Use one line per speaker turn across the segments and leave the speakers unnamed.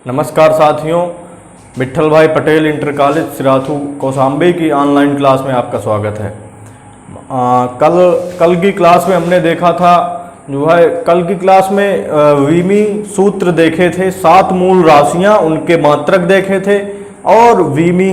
नमस्कार साथियों, विट्ठल भाई पटेल इंटर कॉलेज सिराथू कौशाम्बी की ऑनलाइन क्लास में आपका स्वागत है। कल की क्लास में हमने देखा था जो है, कल की क्लास में वीमी सूत्र देखे थे, 7 मूल राशियां उनके मात्रक देखे थे और वीमी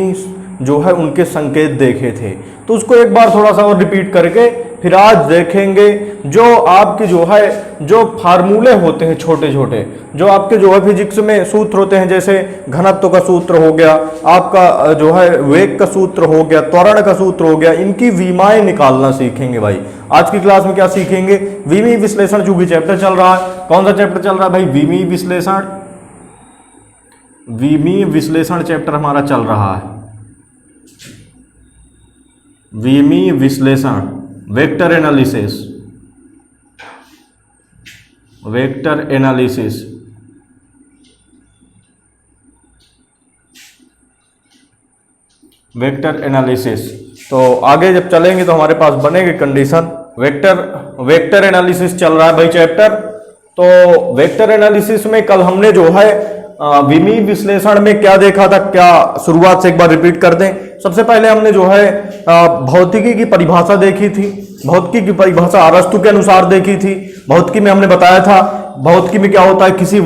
जो है उनके संकेत देखे थे। तो उसको एक बार थोड़ा सा और रिपीट करके फिर आज देखेंगे जो आपके जो है जो फार्मूले होते हैं छोटे छोटे, जो आपके जो है फिजिक्स में सूत्र होते हैं, जैसे घनत्व का सूत्र हो गया, आपका जो है वेग का सूत्र हो गया, त्वरण का सूत्र हो गया, इनकी विमाएं निकालना सीखेंगे भाई। आज की क्लास में क्या सीखेंगे? विमी विश्लेषण चूंकि चैप्टर चल रहा है। कौन सा चैप्टर चल रहा है भाई? विमी विश्लेषण। विमी विश्लेषण चैप्टर हमारा चल रहा है। विमी विश्लेषण, vector analysis, vector analysis. Vector analysis. तो आगे जब चलेंगे तो हमारे पास बनेगी कंडीशन। वेक्टर एनालिसिस चल रहा है भाई चैप्टर। तो वेक्टर एनालिसिस में कल हमने जो है विमी विश्लेषण में क्या देखा था, क्या शुरुआत से एक बार रिपीट कर दें। सबसे पहले हमने जो है भौतिकी की परिभाषा देखी थी। भौतिकी की परिभाषा अरस्तु के अनुसार देखी थी। भौतिकी में हमने बताया था भौतिकी में क्या होता है, किसी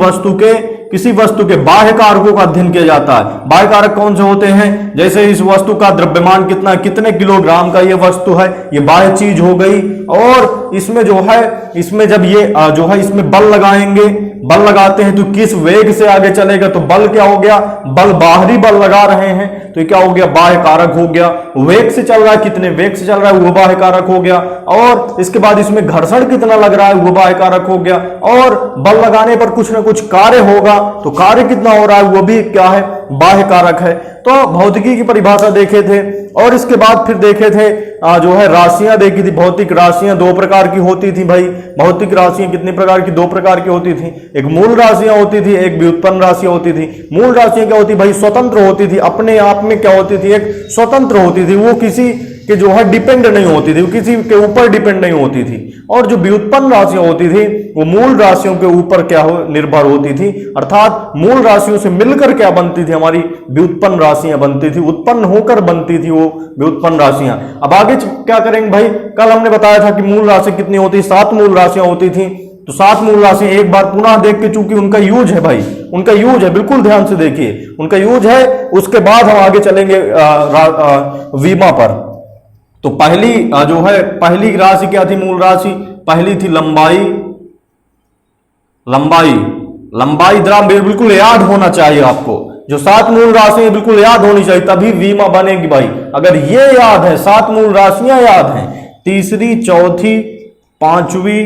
वस्तु के बाह्य कारकों का अध्ययन किया जाता है। बाह्य कारक कौन से होते हैं? जैसे इस वस्तु का द्रव्यमान कितने किलोग्राम का ये वस्तु है, ये बाह्य चीज हो गई। और इसमें जो है, इसमें जब ये जो है इसमें बल लगाएंगे, बल लगाते हैं तो किस वेग से आगे चलेगा, तो बल क्या हो गया, बल बाहरी बल लगा रहे हैं तो क्या हो गया, बाह्य कारक हो गया। वेग से चल रहा है, कितने वेग से चल रहा है वो बाह्य कारक हो गया। और इसके बाद इसमें घर्षण कितना लग रहा है वो बाह्य कारक हो गया। और बल लगाने पर कुछ ना कुछ कार्य होगा तो कार्य कितना हो रहा है वो भी क्या है, बाह्य कारक है। तो भौतिकी की परिभाषा देखे थे। और इसके बाद फिर देखे थे जो है राशियां देखी थी। भौतिक राशियां 2 प्रकार की होती थी भाई। भौतिक राशियां कितने प्रकार की? 2 प्रकार की होती थी। एक मूल राशियां होती थी, एक व्युत्पन्न राशियां होती थी। मूल राशियां क्या होती भाई? स्वतंत्र होती थी, अपने आप में क्या होती थी, एक स्वतंत्र होती थी। वो किसी के जो है डिपेंड नहीं होती थी, किसी के ऊपर डिपेंड नहीं होती थी। और जो व्युत्पन्न राशियां होती थी वो मूल राशियों के ऊपर क्या निर्भर होती थी। अर्थात मूल राशियों से मिलकर क्या बनती थी, हमारी व्युत्पन्न राशियां बनती थी, उत्पन्न होकर बनती थी वो व्युत्पन्न राशियां। अब आगे क्या करेंगे भाई? कल हमने बताया था कि मूल राशि कितनी होती, 7 मूल राशियां होती थी। तो 7 मूल राशियां एक बार पुनः देख के, चूंकि उनका यूज है भाई, उनका यूज है, बिल्कुल ध्यान से देखिए, उनका यूज है। उसके बाद हम आगे चलेंगे वीमा पर। तो पहली जो है पहली राशि क्या थी? मूल राशि पहली थी लंबाई। लंबाई जरा बिल्कुल याद होना चाहिए आपको। जो 7 मूल राशियां बिल्कुल याद होनी चाहिए, तभी वीमा बनेगी भाई। अगर ये याद है, 7 मूल राशियां याद हैं, तीसरी, चौथी, 5वीं,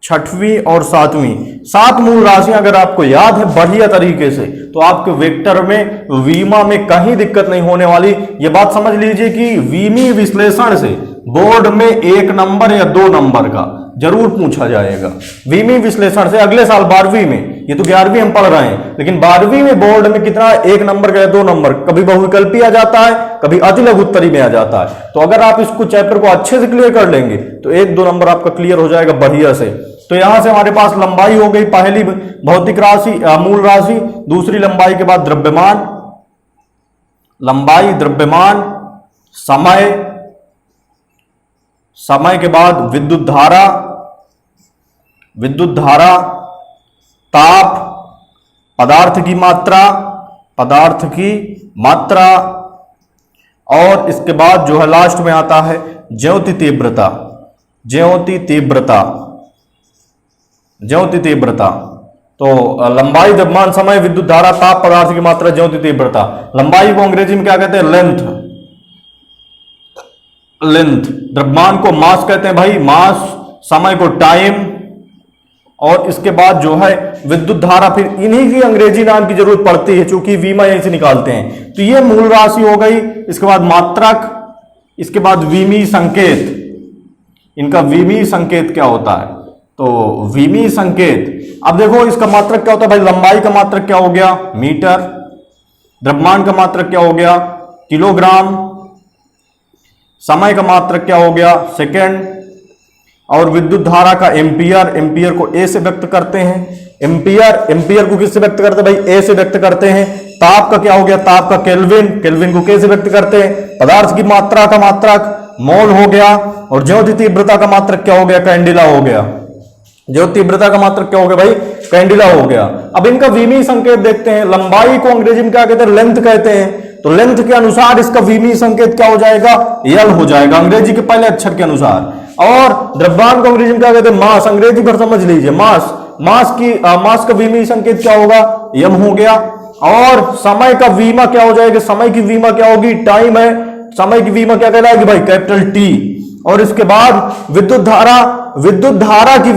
6वीं और 7वीं, 7 मूल राशियां अगर आपको याद है बढ़िया तरीके से, तो आपके वेक्टर में, वीमा में कहीं दिक्कत नहीं होने वाली। ये बात समझ लीजिए कि वीमी विश्लेषण से बोर्ड में 1 नंबर या 2 नंबर का जरूर पूछा जाएगा। वीमी विश्लेषण से अगले साल 12वीं में, ये तो 11वीं हम पढ़ रहे हैं, लेकिन 12वीं में बोर्ड में कितना, 1 नंबर का या 2 नंबर, कभी बहुविकल्पी आ जाता है, कभी अति लघु उत्तरी में आ जाता है। तो अगर आप इसको चैप्टर को अच्छे से क्लियर कर लेंगे तो 1-2 नंबर आपका क्लियर हो जाएगा बढ़िया से। तो यहां से हमारे पास लंबाई हो गई पहली भौतिक राशि, मूल राशि। दूसरी लंबाई के बाद द्रव्यमान, लंबाई, द्रव्यमान, समय के बाद विद्युत धारा, ताप, पदार्थ की मात्रा, और इसके बाद जो है लास्ट में आता है ज्योति तीव्रता। तो लंबाई, द्रव्यमान, समय, विद्युत धारा, ताप, पदार्थ की मात्रा, ज्योति तीव्रता। लंबाई को अंग्रेजी में क्या कहते हैं? लेंथ। द्रव्यमान को मास कहते हैं भाई, मास। समय को टाइम। और इसके बाद जो है विद्युत धारा, फिर इन्हीं की अंग्रेजी नाम की जरूरत पड़ती है चूंकि वीमा यहीं से निकालते हैं। तो ये मूल राशि हो गई। इसके बाद मात्रक, इसके बाद वीमी संकेत। इनका वीमी संकेत क्या होता है? तो वीमी संकेत, अब देखो इसका मात्रक क्या होता है भाई? लंबाई का मात्रक क्या हो गया? मीटर। द्रव्यमान का मात्रक क्या हो गया? किलोग्राम। समय का मात्रक क्या हो गया? सेकेंड। और विद्युत धारा का एम्पियर, एम्पियर को ए से व्यक्त करते हैं। एम्पियर, एम्पियर को किससे व्यक्त करते हैं भाई, ए से व्यक्त करते हैं। ताप का क्या हो गया, ताप का केल्विन, केल्विन को के से व्यक्त करते हैं। पदार्थ की मात्रा का मात्रक मोल हो गया, और ज्योति तीव्रता का मात्रक क्या हो गया, कैंडिला हो गया। ज्योति तीव्रता का मात्रक क्या हो गया भाई, कैंडिला हो गया। अब इनका विमीय संकेत देखते हैं। लंबाई को अंग्रेजी में क्या कहते हैं, लेंथ कहते हैं। तो लेंथ के अनुसार इसका विमीय संकेत क्या हो जाएगा, यल हो जाएगा, अंग्रेजी के पहले अक्षर के अनुसार। और द्रव्यमान को अंग्रेजी में क्या कहते हैं, मास, अंग्रेजी पर समझ लीजिए मास। मास का विमीय संकेत क्या होगा, यम हो गया। और समय का वीमा क्या हो जाएगा, समय की वीमा क्या होगी, टाइम है, समय की वीमा क्या कहलाएगी भाई, कैपिटल टी। और इसके बाद विद्युत धारा की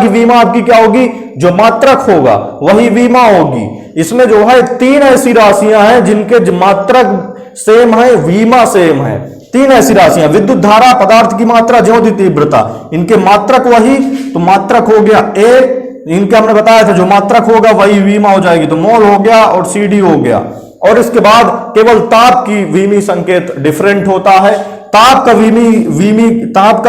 वीमा आपकी क्या होगी, जो मात्रक होगा वही वीमा होगी। इसमें जो है 3 ऐसी राशियां हैं जिनके मात्रक सेम है, वीमा सेम है। 3 ऐसी राशियां, विद्युत धारा, पदार्थ की मात्रा, ज्योति तीव्रता, इनके मात्रक वही, तो मात्रक हो गया ए, इनके हमने बताया था जो मात्रक होगा वही वीमा हो जाएगी, तो मोल हो गया और सीडी हो गया। और इसके बाद केवल ताप की विमीय संकेत डिफरेंट होता है। ताप का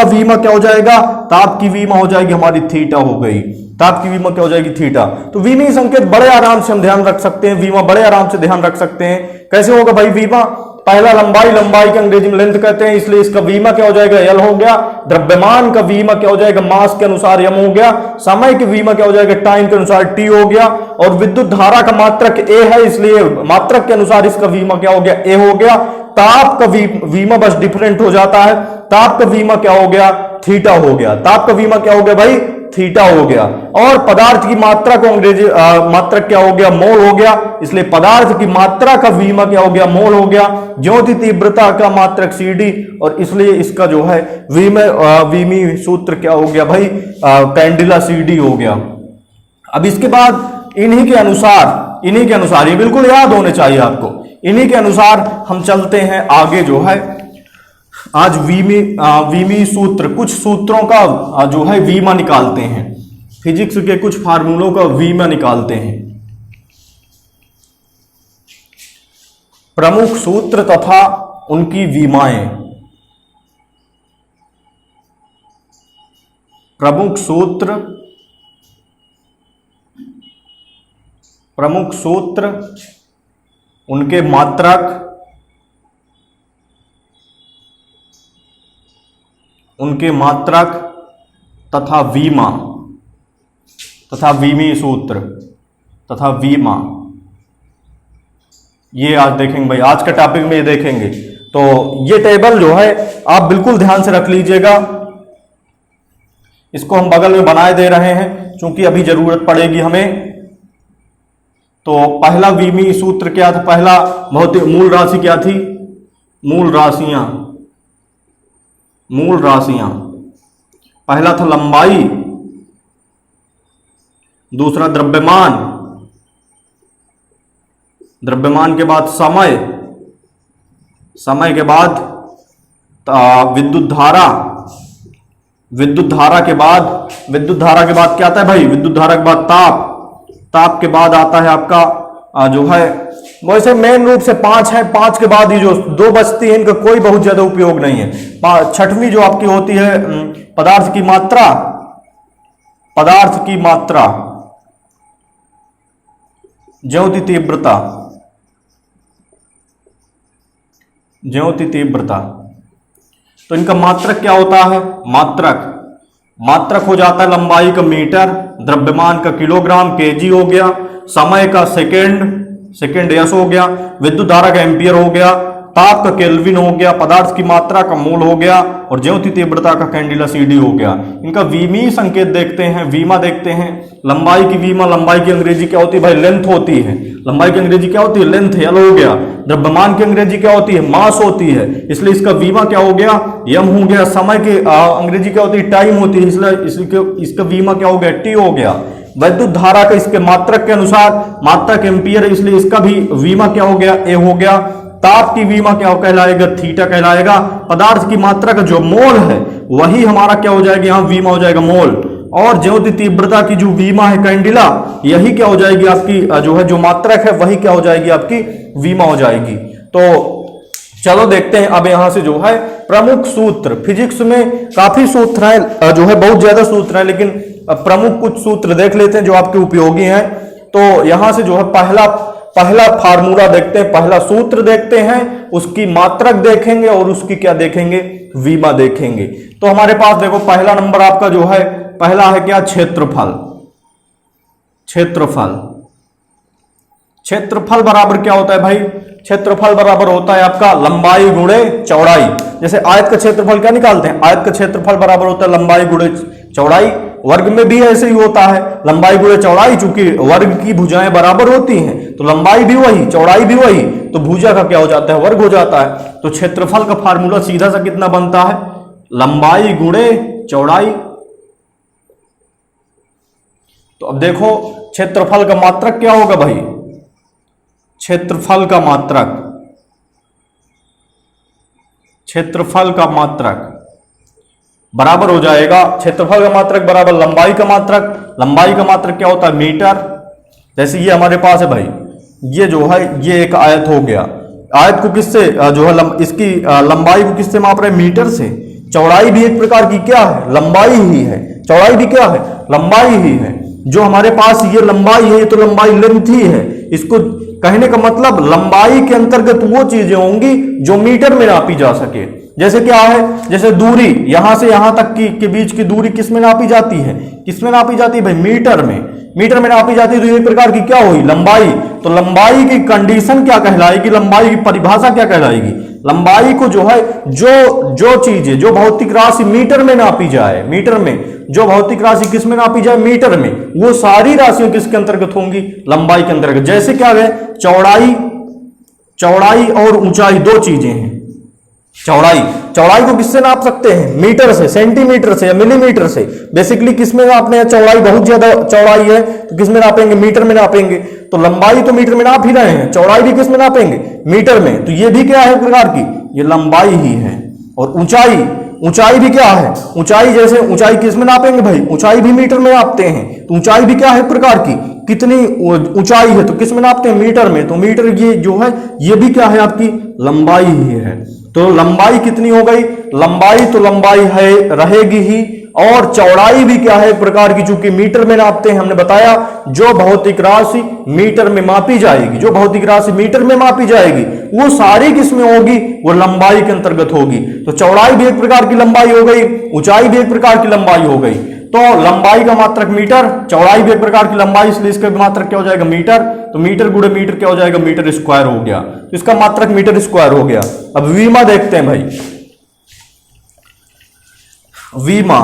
वीमा क्या हो जाएगा, ताप की वीमा हो जाएगी हमारी थीटा हो गई। ताप की वीमा क्या हो जाएगी, थीटा। तो विमीय संकेत बड़े आराम से हम ध्यान रख सकते हैं, वीमा बड़े आराम से ध्यान रख सकते हैं। कैसे होगा भाई वीमा, पहला लंबाई के अंग्रेजी में लेंथ कहते हैं, इसलिए इसका वीमा क्या हो जाएगा, यल हो गया। द्रव्यमान का वीमा क्या हो जाएगा, मास के अनुसार यम हो गया। समय की वीमा क्या हो जाएगा, टाइम के अनुसार टी हो गया। और विद्युत धारा का मात्रक ए है, इसलिए मात्रक के अनुसार इसका वीमा क्या हो गया, ए हो गया। ताप का वीमा बस डिफरेंट हो जाता है, ताप का वीमा क्या हो गया, थीटा हो गया। ताप का वीमा क्या हो गया भाई, थीटा हो गया। और पदार्थ की मात्रा को अंग्रेजी मात्रक क्या हो गया, मोल हो गया, इसलिए पदार्थ की मात्रा का वीमा क्या हो गया, मोल हो गया। ज्योति तीव्रता का मात्रक सीडी, और इसलिए इसका जो है विमीय सूत्र क्या हो गया भाई, कैंडिला सीडी हो गया। अब इसके बाद इन्हीं के अनुसार ये बिल्कुल याद होने चाहिए आपको, इन्हीं के अनुसार हम चलते हैं आगे। जो है आज विमीय सूत्र, कुछ सूत्रों का जो है वीमा निकालते हैं, फिजिक्स के कुछ फार्मूलों का वीमा निकालते हैं। प्रमुख सूत्र तथा उनकी वीमाएं। प्रमुख सूत्र, उनके मात्रक, तथा विमीय सूत्र तथा वीमा, ये आज देखेंगे भाई, आज का टॉपिक में ये देखेंगे। तो ये टेबल जो है आप बिल्कुल ध्यान से रख लीजिएगा, इसको हम बगल में बनाए दे रहे हैं क्योंकि अभी जरूरत पड़ेगी हमें। तो पहला विमीय सूत्र क्या था, पहला भौतिक मूल राशि क्या थी, मूल राशियां। पहला था लंबाई, दूसरा द्रव्यमान के बाद समय के बाद विद्युत धारा के बाद क्या आता है भाई, विद्युत धारा के बाद ताप के बाद आता है आपका जो है, वैसे मेन रूप से 5 है, 5 के बाद ही जो 2 बचती है इनका कोई बहुत ज्यादा उपयोग नहीं है। 6वीं जो आपकी होती है पदार्थ की मात्रा, ज्योति तीव्रता। तो इनका मात्रक क्या होता है, मात्रक हो जाता है लंबाई का मीटर, द्रव्यमान का किलोग्राम, केजी हो गया, समय का सेकंड यस हो गया, विद्युत धारा का एम्पियर हो गया, ताप का केल्विन हो गया, पदार्थ की मात्रा का मोल हो गया, और ज्योति तीव्रता का कैंडिला सीडी हो गया। इनका विमीय संकेत देखते हैं, वीमा देखते हैं। लंबाई की वीमा, लंबाई की अंग्रेजी क्या होती है भाई, लेंथ होती है। लंबाई की अंग्रेजी क्या होती है, लेंथ, यल हो गया। द्रव्यमान की अंग्रेजी क्या होती है, मास होती है, इसलिए इसका वीमा क्या हो गया, यम हो गया। समय की अंग्रेजी क्या होती है, टाइम होती है, इसलिए इसका वीमा क्या हो गया, टी हो गया। विद्युत धारा का इसके मात्रक के अनुसार, मात्रक एम्पियर, इसलिए इसका भी वीमा क्या हो गया, ए हो गया। ताप की वीमा क्या कहलाएगा, थीटा कहलाएगा। पदार्थ की मात्रा का जो मोल है वही हमारा क्या हो जाएगा, यहाँ वीमा हो जाएगा, मोल। और ज्योति तीव्रता की जो वीमा है कैंडिला, यही क्या हो जाएगी आपकी जो है, जो मात्रक है वही क्या हो जाएगी आपकी वीमा हो जाएगी। तो चलो देखते हैं अब यहां से जो है प्रमुख सूत्र। फिजिक्स में काफी सूत्र है, जो है बहुत ज्यादा सूत्र है, लेकिन अब प्रमुख कुछ सूत्र देख लेते हैं जो आपके उपयोगी हैं। तो यहां से जो है पहला फार्मूला देखते हैं, पहला सूत्र देखते हैं, उसकी मात्रक देखेंगे और उसकी क्या देखेंगे, वीमा देखेंगे। तो हमारे पास देखो पहला नंबर आपका जो है, पहला है क्या, क्षेत्रफल। क्षेत्रफल बराबर क्या होता है भाई, क्षेत्रफल बराबर होता है आपका लंबाई गुणे चौड़ाई। जैसे आयत का क्षेत्रफल क्या निकालते हैं, आयत का क्षेत्रफल बराबर होता है लंबाई गुणे चौड़ाई। वर्ग में भी ऐसे ही होता है, लंबाई गुणे चौड़ाई, चूंकि वर्ग की भुजाएं बराबर होती हैं तो लंबाई भी वही चौड़ाई भी वही, तो भुजा का क्या हो जाता है, वर्ग हो जाता है। तो क्षेत्रफल का फार्मूला सीधा सा कितना बनता है, लंबाई गुणे चौड़ाई। तो अब देखो क्षेत्रफल का मात्रक क्या होगा भाई, क्षेत्रफल का मात्रक बराबर हो जाएगा, क्षेत्रफल का मात्रक बराबर लंबाई का मात्रक। लंबाई का मात्रक क्या होता है, मीटर। जैसे ये हमारे पास है भाई, ये जो है ये एक आयत हो गया, आयत को किससे जो है इसकी लंबाई को किससे माप रहे हैं, मीटर से। चौड़ाई भी एक प्रकार की क्या है, लंबाई ही है, चौड़ाई भी क्या है, लंबाई ही है। जो हमारे पास ये लंबाई है, ये तो लंबाई लेंथ ही है। इसको कहने का मतलब लंबाई के अंतर्गत वो चीजें होंगी जो मीटर में नापी जा सके। जैसे क्या है, जैसे दूरी यहां से यहां तक के बीच की दूरी किस में नापी जाती है, किस में नापी जाती है भाई, मीटर में। मीटर में नापी जाती है तो एक प्रकार की क्या हुई, लंबाई। तो लंबाई की कंडीशन क्या कहलाएगी, लंबाई की परिभाषा क्या कहलाएगी, लंबाई को जो है जो चीजें, जो भौतिक राशि मीटर में नापी जाए, मीटर में जो भौतिक राशि किस में नापी जाए, मीटर में, वो सारी राशियां किसके अंतर्गत होंगी, लंबाई के अंतर्गत। जैसे क्या है, चौड़ाई और ऊंचाई दो चीजें हैं। चौड़ाई को किससे नाप सकते हैं, मीटर से, सेंटीमीटर से या मिलीमीटर से। बेसिकली किसमें नापने हैं, चौड़ाई बहुत ज्यादा चौड़ाई है तो किसमें नापेंगे, मीटर में नापेंगे। तो लंबाई तो मीटर में नाप ही रहे हैं, चौड़ाई भी किसमें नापेंगे, मीटर में। तो ये भी क्या है प्रकार की, ये लंबाई ही है। और ऊंचाई भी क्या है, ऊंचाई, जैसे ऊंचाई किसमें नापेंगे भाई, ऊंचाई भी मीटर में नापते हैं। तो ऊंचाई भी क्या है प्रकार की, कितनी ऊंचाई है तो किसमें नापते हैं, मीटर में। तो मीटर ये जो है ये भी क्या है, आपकी लंबाई ही है। तो लंबाई कितनी हो गई, लंबाई तो लंबाई है रहेगी ही, और चौड़ाई भी क्या है एक प्रकार की, चूंकि मीटर में नापते हैं। हमने बताया जो भौतिक राशि मीटर में मापी जाएगी, जो भौतिक राशि मीटर में मापी जाएगी वो सारी किसमें होगी, वो लंबाई के अंतर्गत होगी। तो चौड़ाई भी एक प्रकार की लंबाई हो गई, ऊंचाई भी एक प्रकार की लंबाई हो गई। तो लंबाई का मात्रक मीटर, चौड़ाई भी एक प्रकार की लंबाई, इसलिए इसका मात्रक क्या हो जाएगा, मीटर। तो मीटर गुणे मीटर क्या हो जाएगा, मीटर स्क्वायर हो गया। तो इसका मात्रक मीटर स्क्वायर हो गया। अब वीमा देखते हैं भाई, वीमा,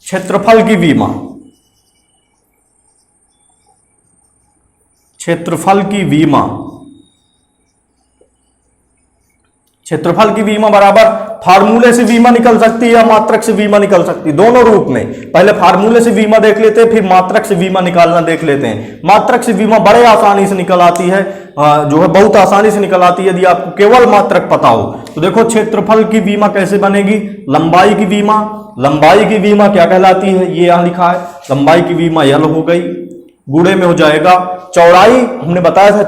क्षेत्रफल की वीमा, क्षेत्रफल की वीमा बराबर फार्मूले से वीमा निकल सकती है या मात्रक से वीमा निकल सकती है, दोनों रूप में। पहले फार्मूले से वीमा देख लेते हैं, फिर मात्रक से वीमा निकालना देख लेते हैं। मात्रक से वीमा बड़े आसानी से निकल आती है, जो है बहुत आसानी से निकल आती है यदि आपको केवल मात्रक पता हो। तो देखो क्षेत्रफल की वीमा कैसे बनेगी, लंबाई की वीमा क्या कहलाती है, ये यहां लिखा है, लंबाई की वीमा यल हो गई, गुणे में हो जाएगा चौड़ाई। हमने बताया था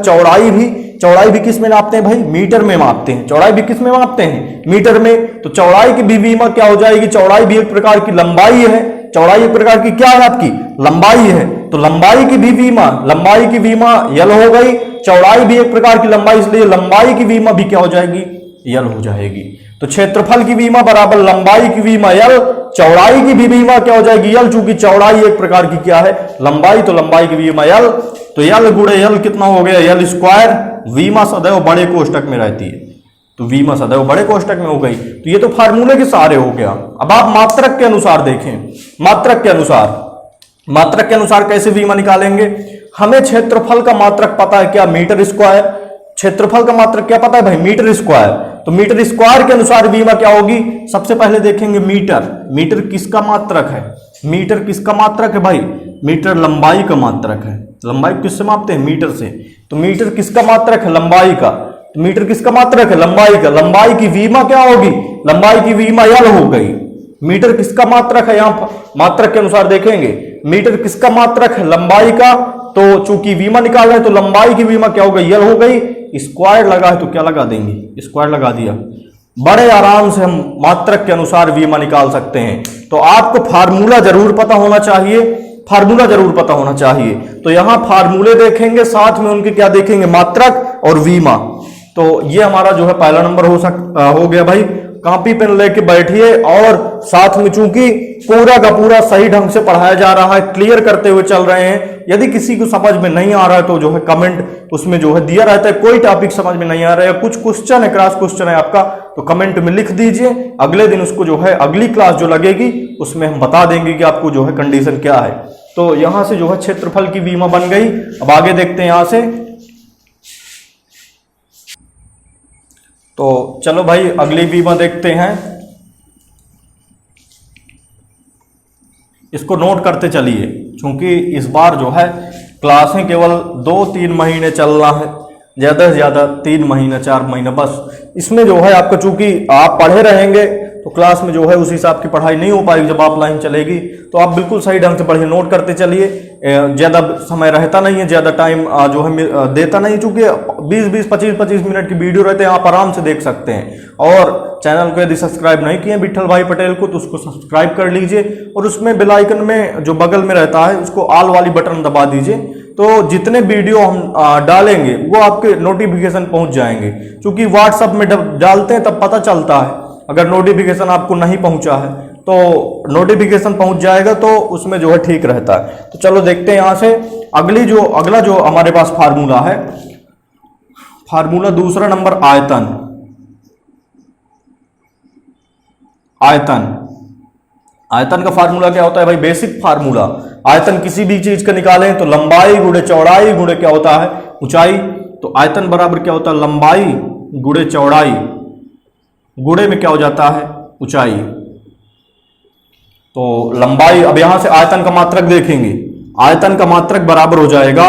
चौड़ाई भी किस में नापते हैं भाई, मीटर में मापते हैं। चौड़ाई भी किस में मापते हैं, मीटर में। तो चौड़ाई की भी वीमा क्या हो जाएगी, चौड़ाई भी एक प्रकार की लंबाई है, चौड़ाई एक प्रकार की क्या है आपकी, लंबाई है। तो लंबाई की वीमा यल हो गई, चौड़ाई भी एक प्रकार की लंबाई, इसलिए लंबाई की वीमा भी क्या हो जाएगी, यल हो जाएगी। तो क्षेत्रफल की वीमा बराबर लंबाई की वीमा यल, चौड़ाई की भी वीमा क्या हो जाएगी, यल, चूंकि चौड़ाई एक प्रकार की क्या है, लंबाई। तो लंबाई की वीमा यल, तो यल गुणे यल कितना हो गया, यल स्क्वायर। वीमा सदैव बड़े कोष्टक में रहती है, तो वीमा सदैव बड़े कोष्टक में हो गई। तो ये तो फार्मूले के सहारे हो गया। अब आप मात्रक के अनुसार देखें, मात्रक के अनुसार कैसे वीमा निकालेंगे। हमें क्षेत्रफल का मात्रक पता है क्या, मीटर स्क्वायर। क्षेत्रफल का मात्रक क्या पता है भाई, मीटर स्क्वायर। तो मीटर स्क्वायर के अनुसार वीमा क्या होगी, सबसे पहले देखेंगे मीटर किसका मात्रक है, मीटर किसका मात्रक है भाई, मीटर लंबाई का मात्रक है। लंबाई किससे मापते हैं, मीटर से। तो मीटर किसका मात्रक है, लंबाई का। तो मीटर किसका मात्रक है, लंबाई का। लंबाई की वीमा क्या होगी, लंबाई की वीमा यल हो गई। मीटर किसका मात्रक है, यहां मात्रक के अनुसार देखेंगे, मीटर किसका मात्रक है, लंबाई का। तो चूंकि वीमा निकाल रहे हैं तो लंबाई की वीमा क्या हो गई, यल हो गई। स्क्वायर लगा है तो क्या लगा देंगे, स्क्वायर लगा दिया। बड़े आराम से हम मात्रक के अनुसार वीमा निकाल सकते हैं। तो आपको फार्मूला जरूर पता होना चाहिए, फार्मूला जरूर पता होना चाहिए। तो यहां फार्मूले देखेंगे, साथ में उनके क्या देखेंगे, मात्रक और वीमा। तो ये हमारा जो है पहला नंबर हो गया भाई। कॉपी पेन लेके बैठिए और साथ में चूंकि पूरा का पूरा सही ढंग से पढ़ाया जा रहा है, क्लियर करते हुए चल रहे हैं। यदि किसी को समझ में नहीं आ रहा है तो जो है कमेंट उसमें जो है दिया रहता है, कोई टॉपिक समझ में नहीं आ रहा है या कुछ क्वेश्चन है, क्रॉस क्वेश्चन है आपका, तो कमेंट में लिख दीजिए। अगले दिन उसको जो है अगली क्लास जो लगेगी उसमें हम बता देंगे कि आपको जो है कंडीशन क्या है। तो यहां से जो है क्षेत्रफल की बीमा बन गई। अब आगे देखते हैं यहां से। तो चलो भाई अगली बीमा देखते हैं, इसको नोट करते चलिए क्योंकि इस बार जो है क्लासें केवल 2-3 महीने चलना है, ज्यादा से ज्यादा 3 महीने 4 महीने बस। इसमें जो है आपका चूंकि आप पढ़े रहेंगे तो क्लास में जो है उस हिसाब की पढ़ाई नहीं हो पाएगी जब ऑफलाइन चलेगी। तो आप बिल्कुल सही ढंग से पढ़िए, नोट करते चलिए। ज्यादा समय रहता नहीं है, ज्यादा टाइम जो है देता नहीं, चूंकि 20-20, 25-25 मिनट की वीडियो रहते हैं, आप आराम से देख सकते हैं। और चैनल को यदि सब्सक्राइब नहीं किए विट्ठल भाई पटेल को तो उसको सब्सक्राइब कर लीजिए और उसमें बेल आइकन में जो बगल में रहता है उसको ऑल वाली बटन दबा दीजिए। तो जितने वीडियो हम डालेंगे वो आपके नोटिफिकेशन पहुंच जाएंगे। क्योंकि व्हाट्सएप में डालते हैं तब पता चलता है, अगर नोटिफिकेशन आपको नहीं पहुंचा है तो नोटिफिकेशन पहुंच जाएगा तो उसमें जो है ठीक रहता है। तो चलो देखते हैं यहां से अगला जो हमारे पास फार्मूला है, फार्मूला दूसरा नंबर आयतन। आयतन का फार्मूला क्या होता है भाई, बेसिक फार्मूला। आयतन किसी भी चीज का निकालें तो लंबाई गुणे चौड़ाई गुणे क्या होता है, ऊंचाई। तो आयतन बराबर क्या होता है, लंबाई गुणे चौड़ाई गुणे में क्या हो जाता है, ऊंचाई। तो लंबाई, अब यहां से आयतन का मात्रक देखेंगे, आयतन का मात्रक बराबर हो जाएगा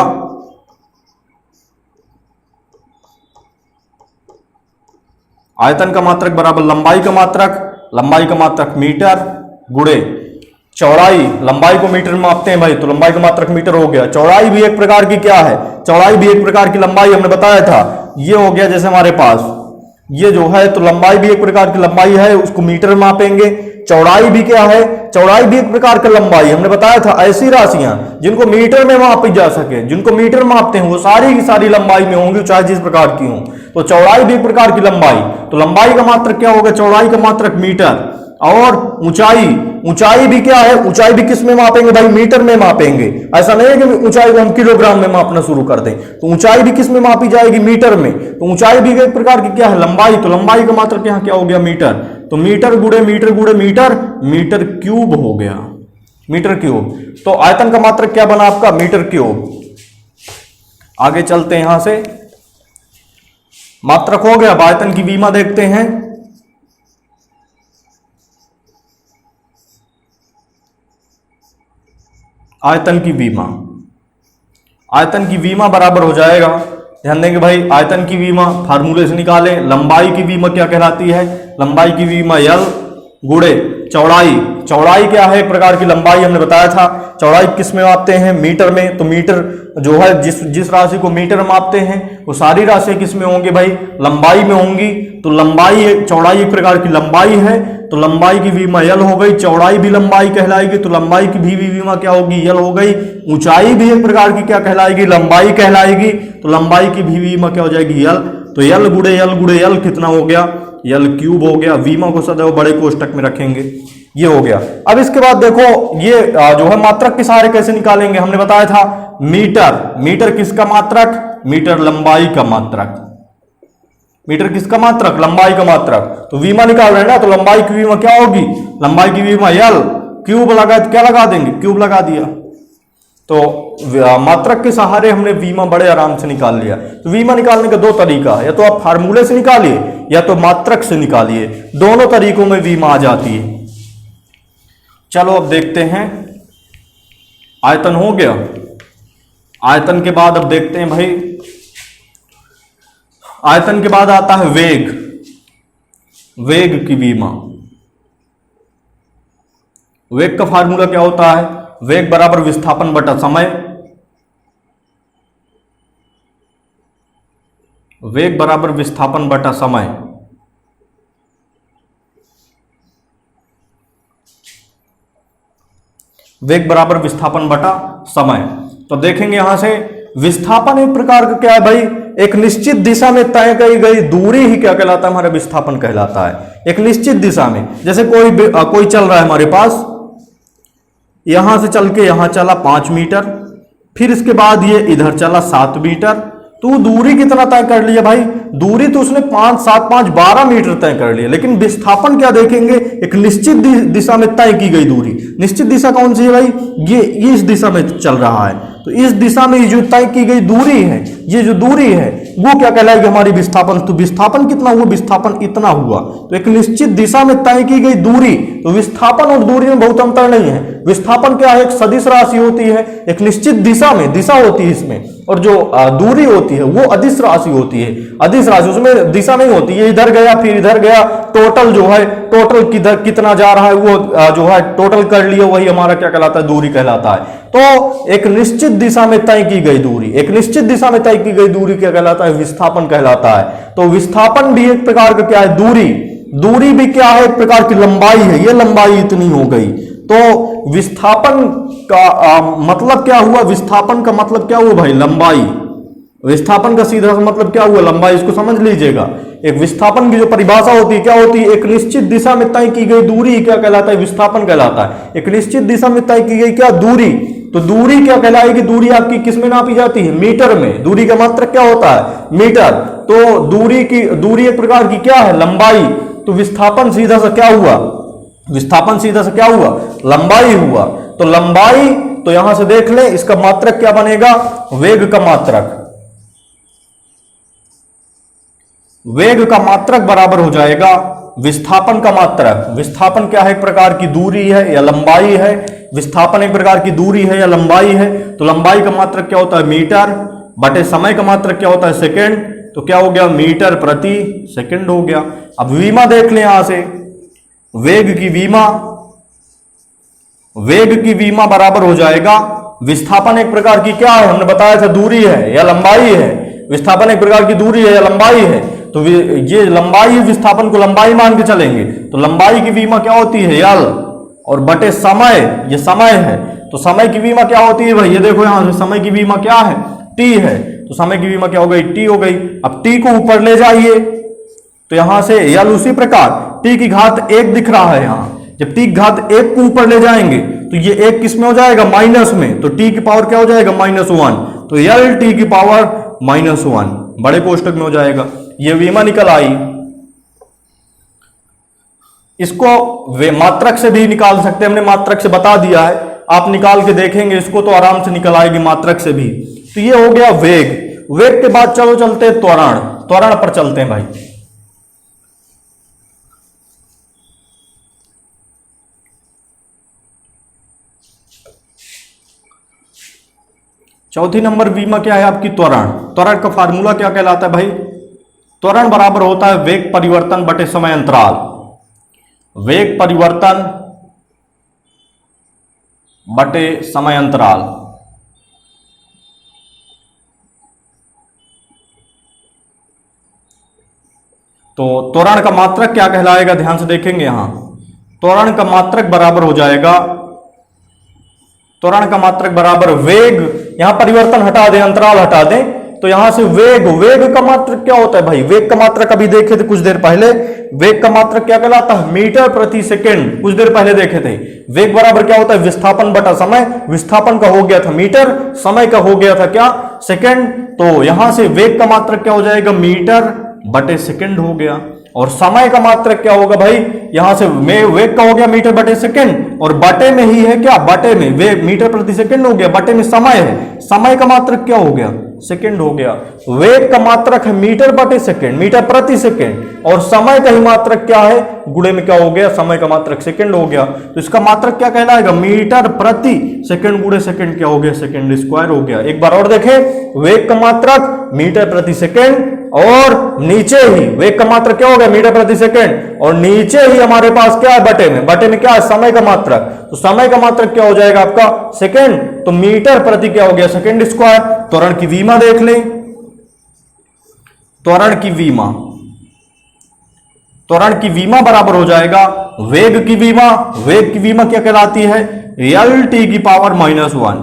आयतन का मात्रक बराबर लंबाई का मात्रक मीटर गुणे चौड़ाई। लंबाई को मीटर में मापते हैं भाई, तो लंबाई का मात्रक मीटर हो गया। चौड़ाई भी एक प्रकार की क्या है, चौड़ाई भी एक प्रकार की लंबाई, हमने बताया था। ये हो गया जैसे हमारे पास ये जो है, तो लंबाई भी एक प्रकार की लंबाई है, उसको मीटर में मापेंगे। चौड़ाई भी क्या है, चौड़ाई भी एक प्रकार का लंबाई, हमने बताया था। ऐसी राशियां जिनको मीटर में मापी जा सके, जिनको मीटर मापते हैं वो सारी की सारी लंबाई में होंगी, चाहे जिस प्रकार की हो। तो चौड़ाई भी एक प्रकार की लंबाई, तो लंबाई का मात्रक क्या होगा, चौड़ाई का मात्रक मीटर। और ऊंचाई भी क्या है, ऊंचाई भी किस में मापेंगे भाई, मीटर में मापेंगे। ऐसा नहीं है कि ऊंचाई को हम किलोग्राम में मापना शुरू कर दें, तो ऊंचाई भी किस में मापी जाएगी, मीटर में। तो ऊंचाई भी एक प्रकार की क्या है, लंबाई। तो लंबाई का मात्रक यहाँ क्या हो गया, मीटर। तो मीटर गुणे मीटर गुणे मीटर, मीटर क्यूब हो गया, मीटर क्यूब। तो आयतन का मात्रक क्या बना आपका, मीटर क्यूब। आगे चलते हैं यहां से, मात्रक हो गया। अब आयतन की बीमा देखते हैं। आयतन की बीमा बराबर हो जाएगा, ध्यान देंगे भाई, आयतन की बीमा फार्मूले से निकालें। लंबाई की बीमा क्या कहलाती है, लंबाई की बीमा यल गुणे चौड़ाई क्या है, एक प्रकार की लंबाई, हमने बताया था। चौड़ाई किस में मापते हैं, मीटर में। तो मीटर जो है जिस राशि को मीटर मापते हैं वो सारी राशियां किस में होंगी भाई, लंबाई में होंगी। तो चौड़ाई एक प्रकार की लंबाई है, तो लंबाई की बीमा यल हो गई। चौड़ाई भी लंबाई कहलाएगी, तो लंबाई की भी बीमा क्या होगी, यल हो गई। ऊंचाई भी एक प्रकार की क्या कहलाएगी, लंबाई कहलाएगी, तो लंबाई की भी बीमा क्या हो जाएगी, यल। तो यल गुणे यल कितना हो गया, यल क्यूब हो गया। बीमा को सदैव बड़े कोष्टक में रखेंगे, ये हो गया। अब इसके बाद देखो ये जो है मात्रक के सहारे कैसे निकालेंगे, हमने बताया था मीटर किसका मात्रक, मीटर लंबाई का मात्रक। मीटर किसका मात्रक, लंबाई का मात्रक। तो बीमा निकाल रहे हैं ना, तो लंबाई की बीमा क्या होगी, लंबाई की बीमा यल, क्यूब लगा क्या लगा देंगे, क्यूब लगा दिया। तो मात्रक के सहारे हमने बीमा बड़े आराम से निकाल लिया। तो बीमा निकालने का दो तरीका है, या तो आप फार्मूले से निकालिए या तो मात्रक से निकालिए, दोनों तरीकों में बीमा आ जाती है। चलो अब देखते हैं, आयतन हो गया। आयतन के बाद अब देखते हैं भाई, आयतन के बाद आता है वेग की बीमा। वेग का फार्मूला क्या होता है, वेग बराबर विस्थापन बटा समय। वेग बराबर विस्थापन बटा समय। वेग बराबर विस्थापन बटा समय। तो देखेंगे यहां से विस्थापन एक प्रकार का क्या है भाई, एक निश्चित दिशा में तय की गई दूरी ही क्या कहलाता है, हमारा विस्थापन कहलाता है। एक निश्चित दिशा में, जैसे कोई चल रहा है हमारे पास, यहां से चल के यहां चला 5 मीटर, फिर इसके बाद ये इधर चला 7 मीटर, तो दूरी कितना तय कर लिया भाई, दूरी तो उसने 5 7 5 12 मीटर तय कर लिया। लेकिन विस्थापन क्या देखेंगे, एक निश्चित दिशा में तय की गई दूरी। निश्चित दिशा कौन सी है भाई, ये इस दिशा में चल रहा है, तो इस दिशा में जो तय की गई दूरी है, ये जो दूरी है वो क्या कहलाएगी, हमारी विस्थापन। तो विस्थापन कितना हुआ, विस्थापन इतना हुआ। तो एक निश्चित दिशा में तय की गई दूरी, तो विस्थापन और दूरी में बहुत अंतर नहीं है। विस्थापन क्या है, एक सदिश राशि होती है, एक निश्चित दिशा में, दिशा होती है इसमें, और जो दूरी होती है वो अदिश राशि होती है। अदिश राशि, उसमें दिशा नहीं होती है, इधर गया फिर इधर गया, टोटल जो है, टोटल किधर कितना जा रहा है वो जो है टोटल कर लिया, वही हमारा क्या कहलाता है, दूरी कहलाता है। तो एक निश्चित दिशा में तय की गई दूरी, एक निश्चित दिशा में तय की गई दूरी क्या कहलाता है, विस्थापन कहलाता है। तो विस्थापन भी एक प्रकार का क्या है, दूरी भी क्या है, एक प्रकार की लंबाई है, ये लंबाई इतनी हो गई। तो विस्थापन का मतलब क्या हुआ, विस्थापन का मतलब क्या हुआ भाई, लंबाई। विस्थापन का सीधा मतलब क्या हुआ, लंबाई। इसको समझ लीजिएगा। एक विस्थापन की जो परिभाषा होती है क्या होती है, एक निश्चित दिशा में तय की गई दूरी क्या कहलाता है, विस्थापन कहलाता है। एक निश्चित दिशा में तय की गई क्या, दूरी। तो दूरी क्या कहलाएगी, दूरी आपकी किस में नापी जाती है, मीटर में। दूरी का मात्रक क्या होता है, मीटर। तो दूरी एक प्रकार की क्या है, लंबाई। तो विस्थापन सीधा सा क्या हुआ, विस्थापन सीधा से क्या हुआ, लंबाई हुआ। तो लंबाई, तो यहां से देख ले, इसका मात्रक क्या बनेगा, वेग का मात्रक। वेग का मात्रक बराबर हो जाएगा विस्थापन का मात्रक। विस्थापन क्या है, एक प्रकार की दूरी है या लंबाई है। विस्थापन एक प्रकार की दूरी है या लंबाई है। तो लंबाई का मात्रक क्या होता है, मीटर, बटे समय का मात्रक क्या होता है, सेकेंड। तो क्या हो गया, मीटर प्रति सेकेंड हो गया। अब विमा देख लें यहां से, वेग की विमा बराबर हो जाएगा, विस्थापन एक प्रकार की क्या है, हमने बताया था दूरी है या लंबाई है। विस्थापन एक प्रकार की दूरी है या लंबाई है, तो ये लंबाई है, विस्थापन को लंबाई मान के चलेंगे। तो लंबाई की विमा क्या होती है, यल, और बटे समय, ये समय है। तो समय की विमा क्या होती है भाई, ये देखो यहां से समय की विमा क्या है, टी है। तो समय की विमा क्या हो गई, टी हो गई। अब टी को ऊपर ले जाइए, तो यहां से यल उसी प्रकार टी की घात 1 दिख रहा है यहां। जब टी की घात 1 को ऊपर ले जाएंगे तो ये 1 किस में हो जाएगा, माइनस में। तो टी की पावर क्या हो जाएगा, -1। तो यल टी की पावर -1 बड़े कोष्टक में हो जाएगा। ये विमा निकल आई। इसको वे मात्रक से भी निकाल सकते हैं, हमने मात्रक से बता दिया है, आप निकाल के देखेंगे इसको तो आराम से निकल आएगी मात्रक से भी। तो ये हो गया वेग। वेग के बाद चलो चलते हैं त्वरण। त्वरण पर चलते हैं भाई। चौथी नंबर विमा क्या है आपकी, त्वरण। त्वरण का फार्मूला क्या कहलाता है भाई, त्वरण बराबर होता है वेग परिवर्तन बटे समय अंतराल। वेग परिवर्तन बटे समय अंतराल। तो त्वरण का मात्रक क्या कहलाएगा, ध्यान से देखेंगे यहां। त्वरण का मात्रक बराबर हो जाएगा, त्वरण का मात्रक बराबर वेग, यहां परिवर्तन हटा दें, अंतराल हटा दें, तो यहां से वेग का मात्रक क्या होता है भाई, वेग का मात्रक अभी देखे थे कुछ देर पहले। वेग का मात्रक क्या कहलाता है, मीटर प्रति सेकेंड, कुछ देर पहले देखे थे। वेग बराबर क्या होता है, विस्थापन बटा समय। विस्थापन का हो गया था मीटर, समय का हो गया था क्या, सेकेंड। तो यहां से वेग का मात्रक क्या हो जाएगा, मीटर बटे सेकेंड हो गया। और समय का मात्रक क्या होगा भाई, यहां से वेग का हो गया मीटर बटे सेकेंड, और बटे में ही है क्या, बटे में वेग मीटर प्रति सेकेंड हो गया, बटे में समय है। समय का मात्रक क्या हो गया, सेकेंड हो गया। वेग का मात्रक है मीटर बटे सेकेंड, मीटर प्रति सेकेंड, और समय का ही मात्रक क्या है, गुणे में क्या हो गया, समय का मात्रक सेकेंड हो गया। तो इसका मात्रक क्या कहलाएगा, मीटर प्रति सेकेंड गुणे सेकेंड क्या हो गया, सेकेंड स्क्वायर हो गया। एक बार और देखें, वेग का मात्रक मीटर प्रति सेकेंड, और नीचे ही वेग का मात्रक क्या हो गया, मीटर प्रति सेकेंड, और नीचे ही हमारे पास क्या है, बटे में। बटे में क्या है, समय का मात्रक। तो समय का मात्रक क्या हो जाएगा आपका, सेकेंड। तो मीटर प्रति क्या हो गया, सेकेंड स्क्वायर। त्वरण की विमा देख लें, त्वरण की विमा, त्वरण की विमा बराबर हो जाएगा वेग की विमा। वेग की विमा क्या कहलाती है, यल टी की पावर -1।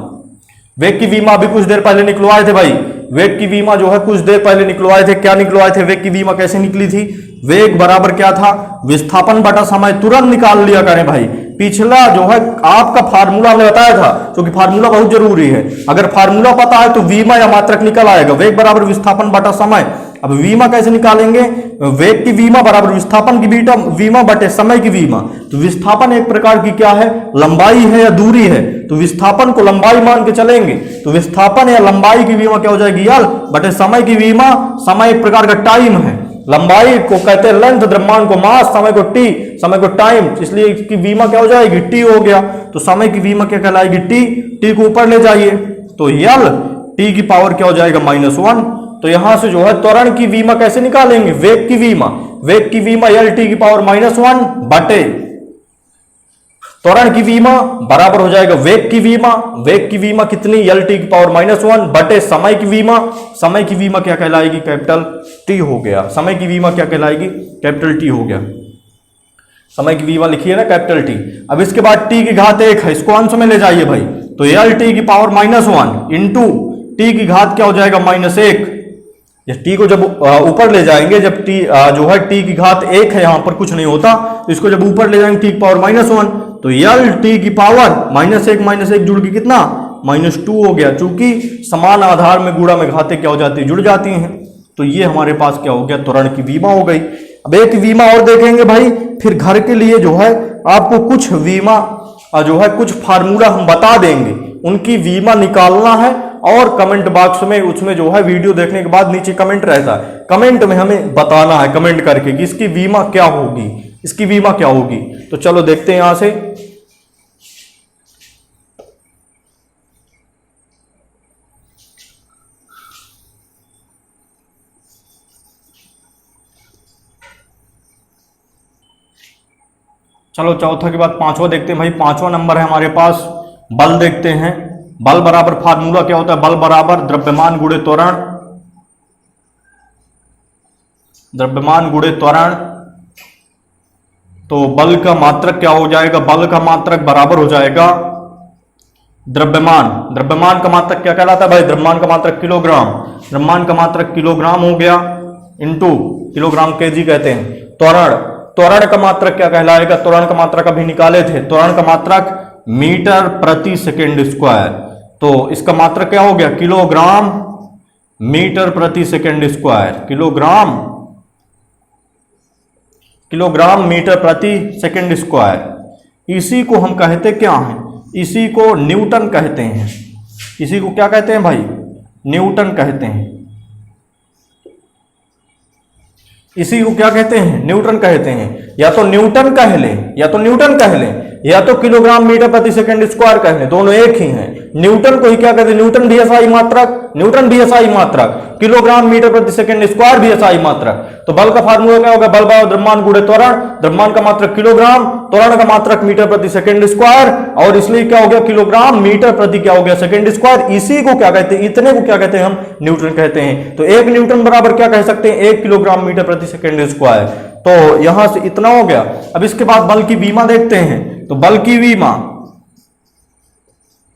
वेग की विमा अभी कुछ देर पहले निकलवाए थे भाई, वेग की विमा जो है कुछ देर पहले निकलवाए थे। क्या निकलवाए थे? वेग की विमा कैसे निकली थी? वेग बराबर क्या था? विस्थापन बटा समय। तुरंत निकाल लिया करें भाई, पिछला जो है आपका फार्मूला हमने बताया था, क्योंकि फार्मूला बहुत जरूरी है। अगर फार्मूला पता है तो विमा या मात्रक निकल आएगा। वेग बराबर विस्थापन बटा समय। अब विमा कैसे निकालेंगे? वेग की विमा बराबर विस्थापन की विमा बटे समय की विमा। तो विस्थापन एक प्रकार की क्या है? लंबाई है या दूरी है। तो विस्थापन को लंबाई मान के चलेंगे, तो विस्थापन या लंबाई की विमा क्या हो जाएगी? यल बटे समय की विमा। समय एक प्रकार का टाइम है, लंबाई को कहते हैं लेंथ, द्रव्यमान को मास, समय को टी, समय को टाइम, इसलिए इसकी बीमा क्या हो जाएगी? टी हो गया। तो समय की बीमा क्या कहलाएगी? टी। टी को ऊपर ले जाइए तो यल टी की पावर क्या हो जाएगा? -1। तो यहां से जो है त्वरण की बीमा कैसे निकालेंगे? वेग की बीमा। वेग की बीमा यल टी की पावर -1 बटे त्वरण की बीमा बराबर हो जाएगा वेग की बीमा। वेग की बीमा कितनी? यल टी की पावर -1 बटे समय की बीमा। समय की बीमा क्या कहलाएगी? कैपिटल टी हो गया। समय की बीमा क्या कहलाएगी? कैपिटल टी हो गया। समय की बीमा लिखिए ना, कैपिटल टी। अब इसके बाद टी की घात 1 है, इसको अंश में ले जाइए भाई। तो यल टी की पावर -1 इंटू टी की घात क्या हो जाएगा? -1। ये टी को जब ऊपर ले जाएंगे, जब टी जो है टी की घात 1 है, यहां पर कुछ नहीं होता, तो इसको जब ऊपर ले जाएंगे टी की पावर -1, तो यल टी की पावर -1 जुड़ के कितना? -2 हो गया। चूंकि समान आधार में गुणा में घातें क्या हो जाती है? जुड़ जाती हैं। तो ये हमारे पास क्या हो गया? त्वरण की बीमा हो गई। अब एक बीमा और देखेंगे भाई, फिर घर के लिए जो है आपको कुछ बीमा जो है कुछ फार्मूला हम बता देंगे, उनकी बीमा निकालना है। और कमेंट बॉक्स में उसमें जो है वीडियो देखने के बाद नीचे कमेंट रहता है, कमेंट में हमें बताना है कमेंट करके कि इसकी बीमा क्या होगी, इसकी बीमा क्या होगी। तो चलो देखते हैं यहां से। चलो चौथा के बाद पांचवा देखते हैं भाई। पांचवा नंबर है हमारे पास बल। देखते हैं बल बराबर फार्मूला क्या होता है? बल बराबर द्रव्यमान गुणे त्वरण। द्रव्यमान गुणे त्वरण। तो बल का मात्रक क्या हो जाएगा? बल का मात्रक बराबर हो जाएगा द्रव्यमान। द्रव्यमान का मात्रक क्या कहलाता है भाई? द्रव्यमान का मात्रक किलोग्राम। द्रव्यमान का मात्रक किलोग्राम हो गया, इंटू किलोग्राम केजी कहते हैं। त्वरण। त्वरण का मात्रक क्या कहलाएगा? त्वरण का मात्रक अभी निकाले थे। त्वरण का मात्रक मीटर प्रति सेकेंड स्क्वायर। तो इसका मात्रक क्या हो गया? किलोग्राम मीटर प्रति सेकेंड स्क्वायर। किलोग्राम मीटर प्रति सेकेंड स्क्वायर। इसी को हम कहते क्या हैं? इसी को न्यूटन कहते हैं। इसी को क्या कहते हैं भाई? न्यूटन कहते हैं। इसी को क्या कहते हैं? न्यूटन कहते हैं। या तो न्यूटन कह लें, या तो न्यूटन कह लें, या तो किलोग्राम मीटर प्रति सेकंड स्क्वायर कह लें, दोनों एक ही हैं। न्यूटन को ही क्या कहते हैं? न्यूटन भी एसआई मात्रक, न्यूटन भी एसआई मात्रक, किलोग्राम मीटर प्रति सेकंड स्क्वायर भी एसआई मात्रक। तो बल का फार्मूला क्या होगा? बल बराबर द्रव्यमान गुणे त्वरण। द्रव्यमान का मात्रक किलोग्राम, त्वरण का मात्रक मीटर प्रति सेकंड स्क्वायर, और इसलिए क्या हो गया? किलोग्राम मीटर प्रति क्या हो गया? Second square. इसी को क्या कहते हैं? इतने को क्या कहते हैं? हम न्यूटन कहते हैं। तो एक न्यूटन बराबर क्या कह सकते हैं? 1 किलोग्राम मीटर प्रति सेकंड स्क्वायर। तो यहां से इतना हो गया। अब इसके बाद बल की बीमा देखते हैं। तो बल की बीमा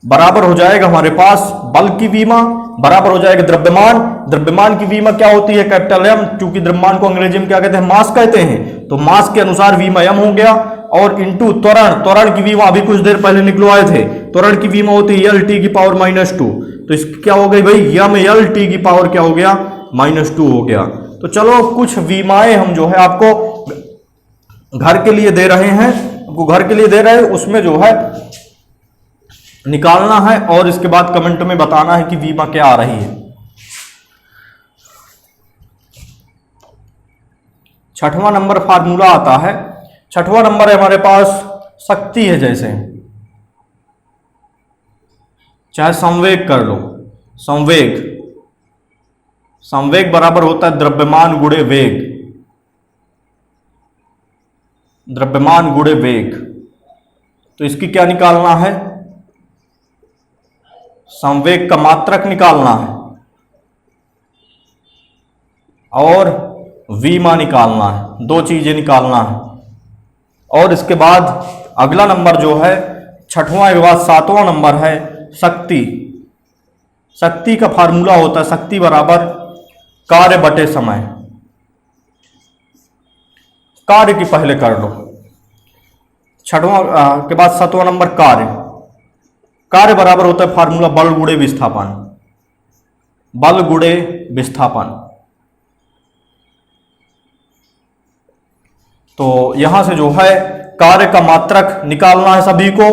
बराबर हो जाएगा हमारे पास, बल की बीमा बराबर हो जाएगा द्रव्यमान। द्रव्यमान की बीमा क्या होती है? Capital M. क्योंकि द्रव्यमान को अंग्रेजी में क्या कहते हैं? मास कहते हैं। तो मास के अनुसार बीमा एम हो गया, और इंटू त्वरण। त्वरण की बीमा अभी कुछ देर पहले निकलवाए थे। त्वरण की बीमा होती है यल टी की पावर -2। तो इसकी क्या हो गई भाई? यम यल टी की पावर क्या हो गया? -2 हो गया। तो चलो कुछ बीमाएं हम जो है आपको घर के लिए दे रहे हैं, आपको घर के लिए दे रहे हैं, उसमें जो है निकालना है, और इसके बाद कमेंट में बताना है कि बीमा क्या आ रही है। छठवां नंबर फार्मूला आता है। छठवां नंबर है हमारे पास शक्ति है। जैसे चाहे संवेग कर लो, संवेग। संवेग बराबर होता है द्रव्यमान गुणे वेग। द्रव्यमान गुणे वेग। तो इसकी क्या निकालना है? संवेग का मात्रक निकालना है, और विमा निकालना है। दो चीजें निकालना है। और इसके बाद अगला नंबर जो है छठवां के बाद सातवां नंबर है शक्ति। शक्ति का फार्मूला होता है शक्ति बराबर कार्य बटे समय। कार्य की पहले कर लो। छठवां के बाद सातवां नंबर कार्य। कार्य बराबर होता है फार्मूला बल गुणे विस्थापन। बल गुणे विस्थापन। तो यहां से जो है कार्य का मात्रक निकालना है सभी को।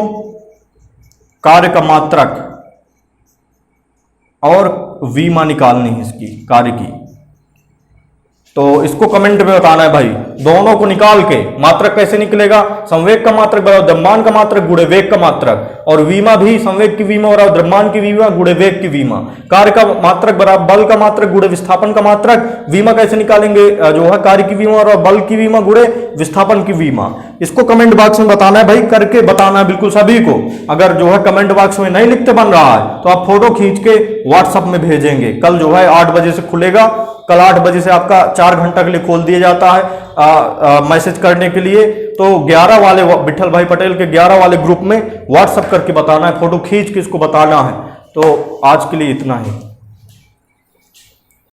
कार्य का मात्रक और विमा निकालनी है इसकी कार्य की। तो इसको कमेंट में बताना है भाई। दोनों को निकाल के मात्रक कैसे निकलेगा? संवेग का मात्रक बराबर द्रव्यमान का मात्रक गुणे वेग का मात्रक, और विमा भी संवेग की विमा बराबर द्रव्यमान की विमा गुणे वेग की विमा। कार्य का मात्रक बराबर बल का मात्रक गुणे विस्थापन का मात्रक। विमा कैसे निकालेंगे? जो है कार्य की विमा और बल की विमा गुणे विस्थापन की विमा। इसको कमेंट बॉक्स में बताना है भाई, करके बताना है बिल्कुल सभी को। अगर जो है कमेंट बॉक्स में नहीं लिखते बन रहा है तो आप फोटो खींच के व्हाट्सएप में भेजेंगे। कल जो है 8 बजे से खुलेगा। कल 8 बजे से आपका 4 घंटा के लिए खोल दिया जाता है मैसेज करने के लिए। तो 11 वाले विठल भाई पटेल के 11 वाले ग्रुप में व्हाट्सएप करके बताना है, फोटो खींच के इसको बताना है। तो आज के लिए इतना ही।